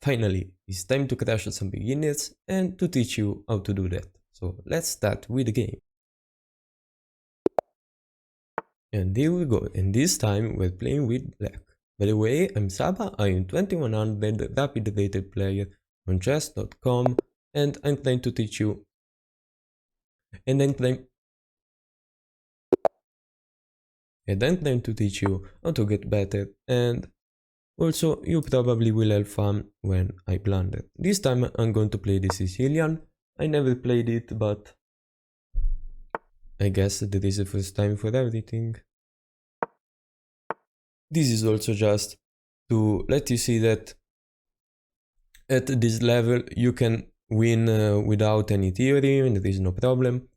Finally, it's time to crash some beginners and to teach you how to do that. So let's start with the game. And here we go, and this time we're playing with black. By the way, I'm Saba, I am 2100 rapid rated player on chess.com, and I'm trying to teach you how to get better, and also you probably will have fun when I blunder. This time I'm going to play the Sicilian. I never played it, but I guess there is a first time for everything. This is also just to let you see that at this level you can win without any theory, and there is no problem.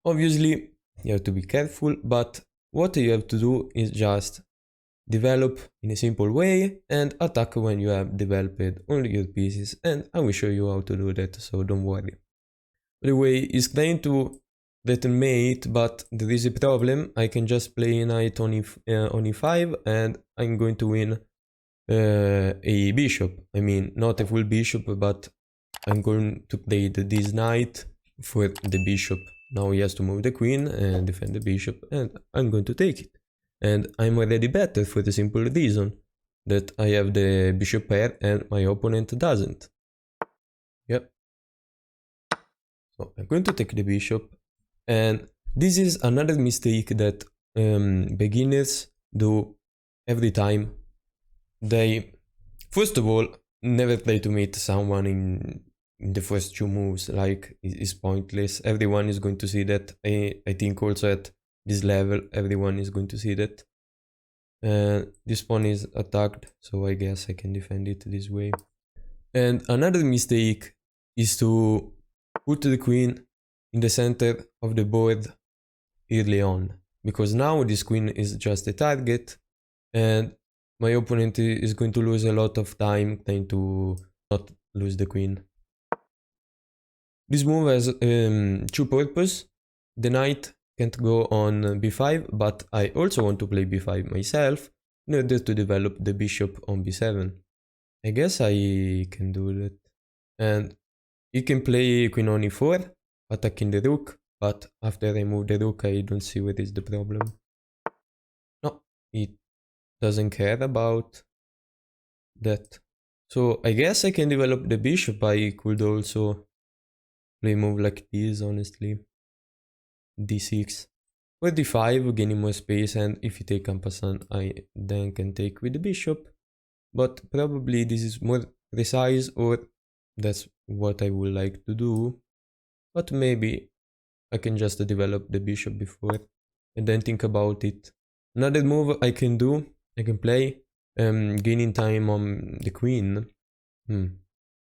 Obviously you have to be careful, but what you have to do is just develop in a simple way and attack when you have developed all your pieces, and I will show you how to do that, so don't worry. By the way, it's trying to return mate, but there is a problem. I can just play knight on e5 and I'm going to win a bishop. I mean, not a full bishop, but I'm going to play this knight for the bishop. Now he has to move the queen and defend the bishop, and I'm going to take it. And I'm already better for the simple reason that I have the bishop pair and my opponent doesn't. Yep. So I'm going to take the bishop, and this is another mistake that beginners do every time. They, first of all, never try to mate someone in the first two moves, like it's pointless. Everyone is going to see that. I think also at this level everyone is going to see that. This pawn is attacked, so I guess I can defend it this way. And another mistake is to put the queen in the center of the board early on, because now this queen is just a target and my opponent is going to lose a lot of time trying to not lose the queen. This move has two purposes. The knight can't go on b5, but I also want to play b5 myself in order to develop the bishop on b7. I guess I can do that. And you can play queen on e4, attacking the rook, but after I move the rook I don't see what is the problem. No, it doesn't care about that. So I guess I can develop the bishop. I could also play a move like this, honestly. d6 or d5, gaining more space, and if you take en passant I then can take with the bishop, but probably this is more precise, or that's what I would like to do, but maybe I can just develop the bishop before and then think about it. Another move I can do, I can play gaining time on the queen.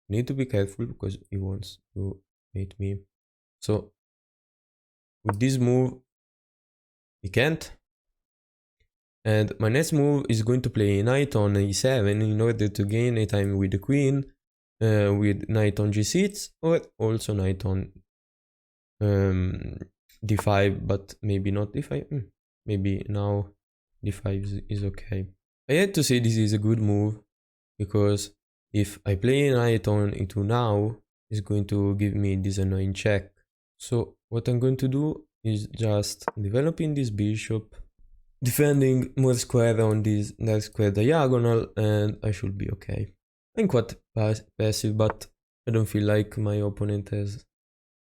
Need to be careful because he wants to mate me, so with this move he can't. And my next move is going to play knight on e7 in order to gain a time with the queen, with knight on g6, or also knight on d5, but maybe not d5. Maybe now d5 is okay. I had to say this is a good move, because if I play knight on e2 now, it's going to give me this annoying check. So what I'm going to do is just developing this bishop, defending more square on this dark square diagonal, and I should be okay. I'm quite passive, but I don't feel like my opponent has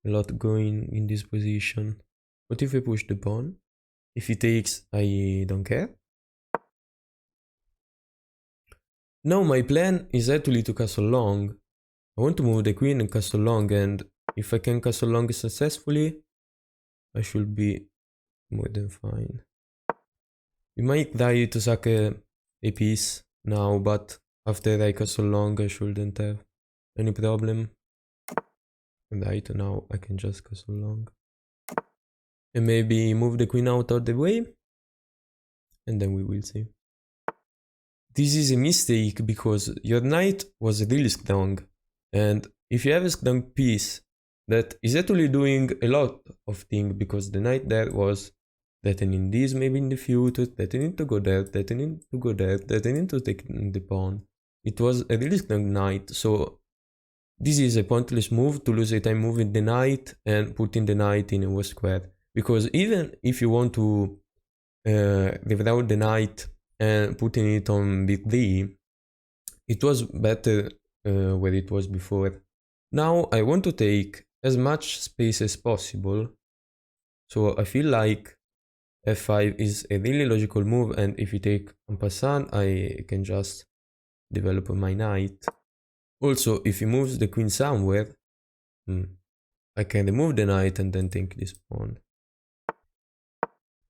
a lot going in this position. What if I push the pawn? If he takes, I don't care. Now my plan is actually to castle long. I want to move the queen and castle long, and if I can castle long successfully, I should be more than fine. You might die to sack a piece now, but after I castle long I shouldn't have any problem. Right, now I can just castle long. And maybe move the queen out of the way, and then we will see. This is a mistake because your knight was really strong, and if you have a strong piece that is actually doing a lot of things, because the knight there was threatening this maybe in the future, threatening to go there, threatening to go there, threatening to take the pawn. it was a really strong knight, so this is a pointless move to lose a time moving the knight and putting the knight in a war square. Because even if you want to level out the knight and putting it on b3, it was better where it was before. Now I want to take as much space as possible, so I feel like f5 is a really logical move, and if you take en passant, I can just develop my knight. Also, if he moves the queen somewhere, I can remove the knight and then take this pawn.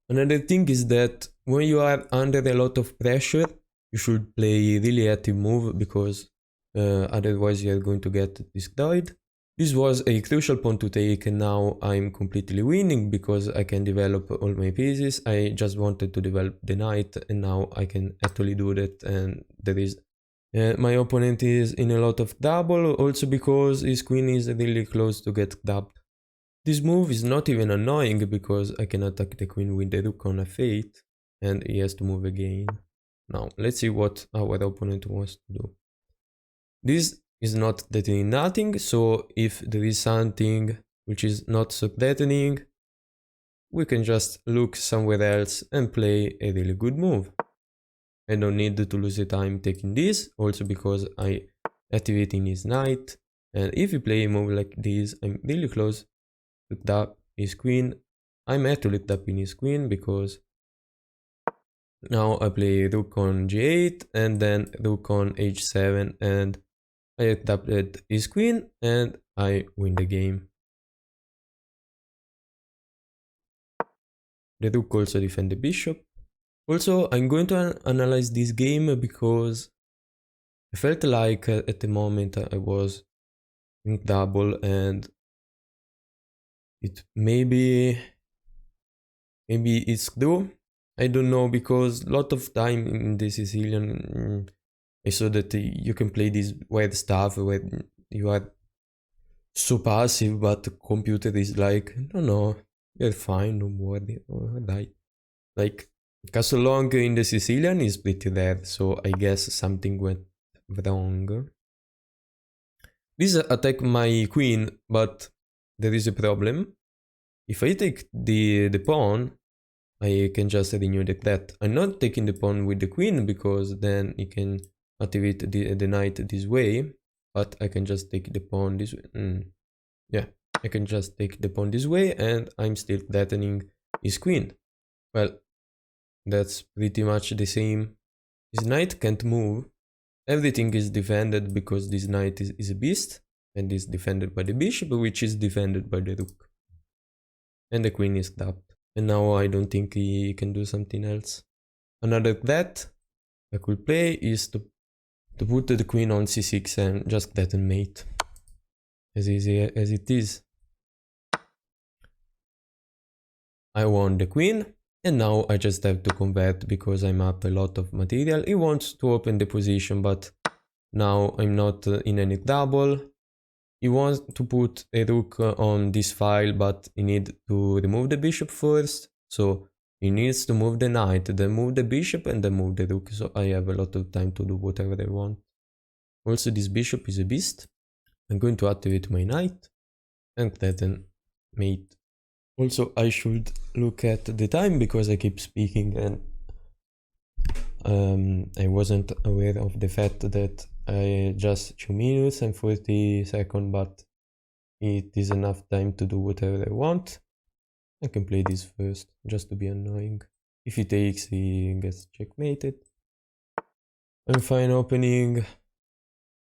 Another thing is that when you are under a lot of pressure, you should play a really active move, because otherwise you are going to get destroyed. This was a crucial pawn to take, and now I'm completely winning because I can develop all my pieces. I just wanted to develop the knight, and now I can actually do that, and there is my opponent is in a lot of trouble, also because his queen is really close to get grabbed. This move is not even annoying because I can attack the queen with the rook on f8, and he has to move again. Now, let's see what our opponent wants to do. This is not threatening nothing, so if there is something which is not so threatening, we can just look somewhere else and play a really good move. I don't need to lose the time taking this, also because I activating his knight, and if you play a move like this, I'm really close to tap his queen. I'm actually tapping his queen because now I play rook on g8 and then rook on h7, and I tapped his queen and I win the game. The rook also defend the bishop. Also, I'm going to analyze this game because I felt like at the moment I was in double, and it maybe it's true. I don't know, because a lot of time in the Sicilian I saw that you can play this weird stuff where you are so passive, but the computer is like, no, you're fine, don't worry. Like Castle Long in the Sicilian is pretty rare, so I guess something went wrong. This attack my queen, but there is a problem. If I take the pawn, I can just renew the threat. I'm not taking the pawn with the queen because then you can activate the knight this way, but I can just take the pawn this way. Yeah, I can just take the pawn this way and I'm still threatening his queen. Well, that's pretty much the same. His knight can't move. Everything is defended because this knight is a beast and is defended by the bishop, which is defended by the rook. And the queen is tapped. And now I don't think he can do something else. Another threat I could play is to put the queen on c6 and just detonate. As easy as it is. I won the queen, and now I just have to convert because I'm up a lot of material. He wants to open the position, but now I'm not in any trouble. He wants to put a rook on this file, but he needs to remove the bishop first. So he needs to move the knight, then move the bishop, and then move the rook. So I have a lot of time to do whatever I want. Also, this bishop is a beast. I'm going to activate my knight and then mate. Also, I should look at the time because I keep speaking and I wasn't aware of the fact that I just 2 minutes and 40 seconds, but it is enough time to do whatever I want. I can play this first, just to be annoying. If he takes, he gets checkmated. I'm fine opening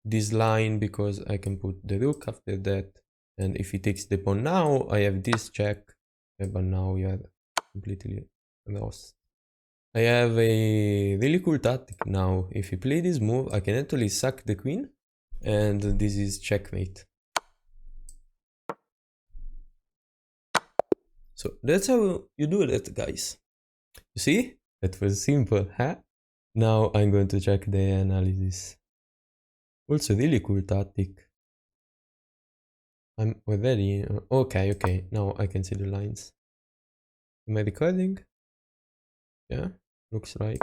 this line because I can put the rook after that. And if he takes the pawn now, I have this check. But now you are completely lost. I have a really cool tactic now. If you play this move, I can actually sack the queen, and this is checkmate. So that's how you do that, guys. You see? That was simple, huh? Now I'm going to check the analysis. Also really cool tactic. I'm already... Okay, now I can see the lines. Am I recording? Yeah, looks like.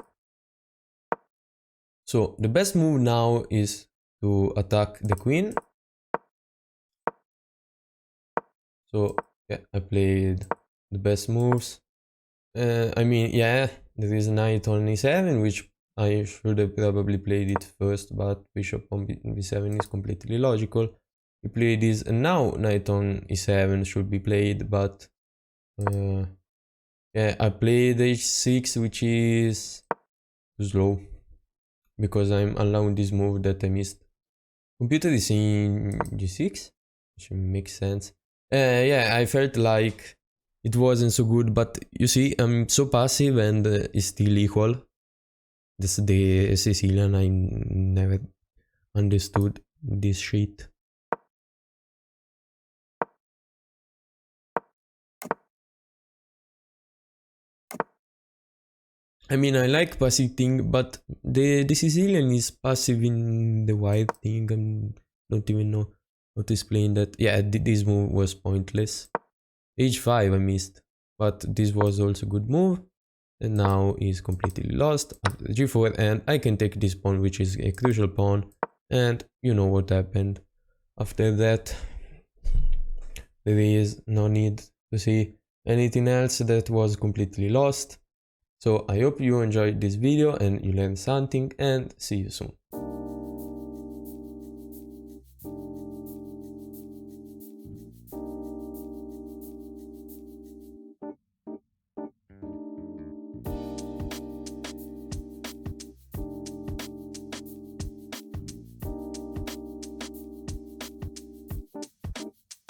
So the best move now is to attack the queen. So yeah, I played the best moves. I mean, yeah, there is knight on e7, which I should have probably played it first, but bishop on b7 is completely logical. We play this, and now knight on e7 should be played, but yeah, I played h6, which is too slow, because I'm allowing this move that I missed. Computer is in g6, which makes sense. Yeah, I felt like it wasn't so good, but you see, I'm so passive and it's still equal. That's the Sicilian, I never understood this shit. I mean, I like passive thing, but the Sicilian is passive in the white thing. I don't even know how to explain that. Yeah, this move was pointless. H5 I missed, but this was also a good move. And now is completely lost at g4, and I can take this pawn, which is a crucial pawn, and you know what happened. After that, there is no need to see anything else. That was completely lost. So I hope you enjoyed this video and you learned something, and see you soon.